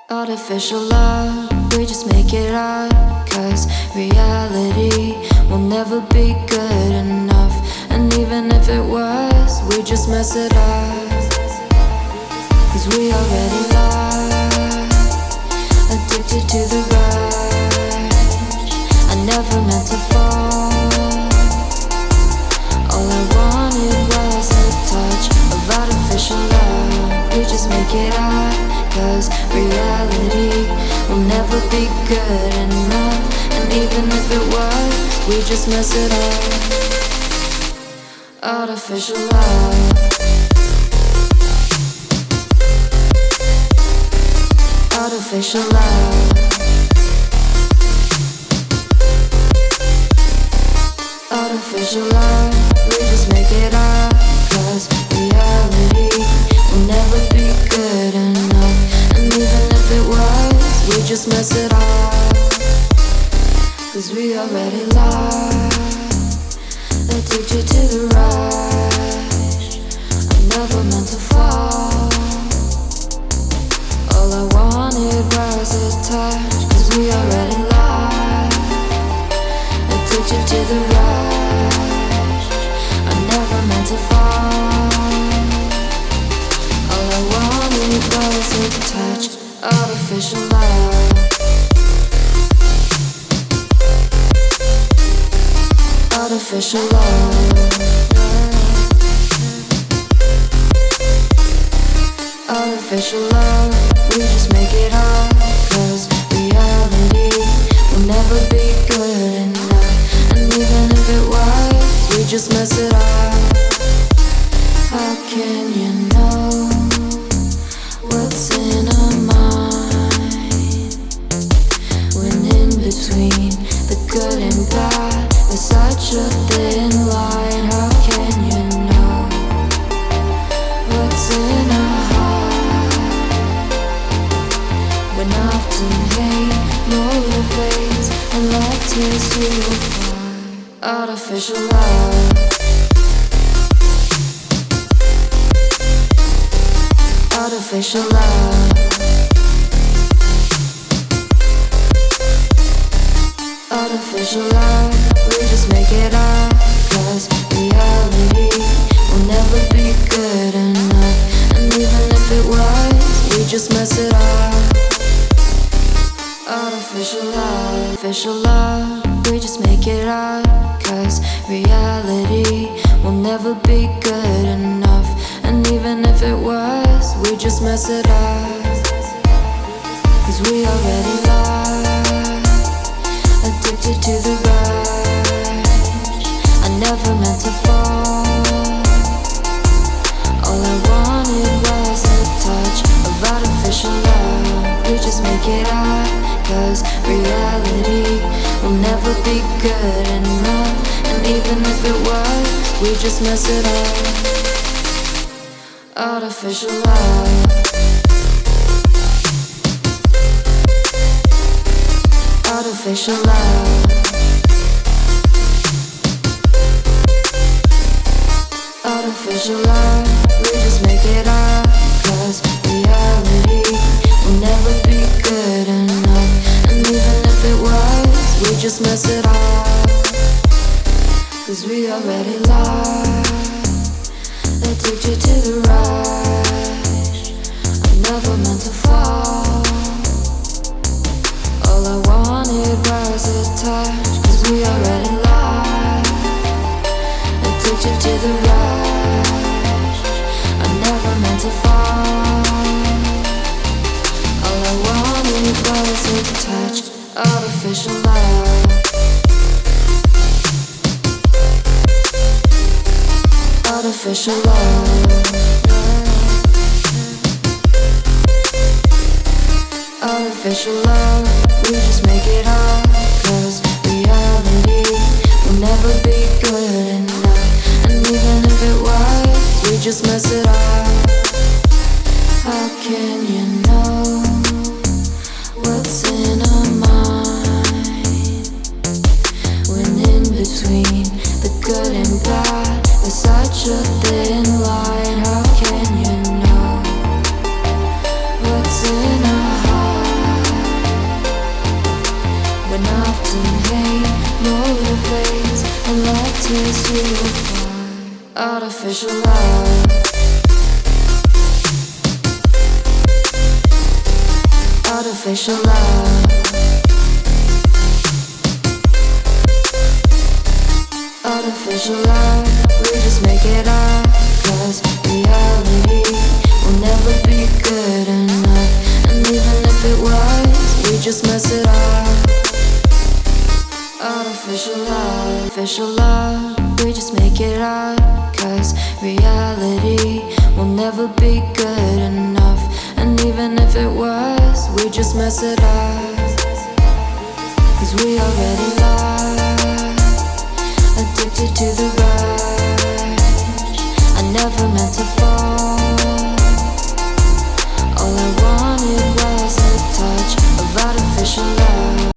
Artificial love, we just make it up. Cause reality will never be good enough. And even if it was, we just mess it up. Cause we already lost, addicted to the rush. I never meant to fall. All I wanted was a touch of artificial love. We just make it up. Cause reality will never be good enough. And even if it was, we just mess it up. Artificial love. Artificial love. Artificial love. We just make it up. Cause reality will never be good enough. And even if it was, we just mess it up. Cause we already lost, addicted to the rush. I never meant to fall. All I wanted was a touch. Cause we already lost, addicted to the rush. I never meant to fall. All I wanted was a touch. Artificial love. Artificial love. Artificial love. We just make it up. Cause reality will never be good enough. And even if it was, we just mess it up. How can you know what's in our mind? When in between the good and bad, there's such a thin line. How can you know what's in our heart? When often hate motivates and love tears you apart. Artificial love. Artificial love. Artificial love. We just make it up. Cause reality will never be good enough. And even if it was, we just mess it up. Artificial love. Artificial love. We just make it up. Cause reality will never be good enough. And even if it was, we just mess it up. Cause we already lost, addicted to the rush. I never meant to fall. All I wanted was a touch of artificial love. We just make it up. Cause reality will never be good enough. And even if it was, we just mess it up. Artificial love. Artificial love. Artificial love. We just make it up. Cause reality will never be good enough. And even if it was, we just mess it up. Cause we already lost, addicted to the rush. I never meant to fall. All I wanted was a touch. Cause we already lost, addicted to the rush. I never meant to fall. All I wanted was a touch. Artificial love. Artificial love. Artificial love. We just make it up. Cause reality will never be good enough. And even if it was, we just mess it up. How can you know what's in our mind? When in between the good and bad, there's such a thin line. How can you know what's in our heart? artificial love. Artificial love. Artificial love. We just make it up, 'cause reality will never be good enough. And even if it was, we just mess it up. Artificial love. Artificial love. We just make it up, 'cause reality will never be good enough. And even if it was, we just mess it up. 'Cause we already lost, addicted to the rush. I never meant to fall. All I wanted was a touch of artificial love.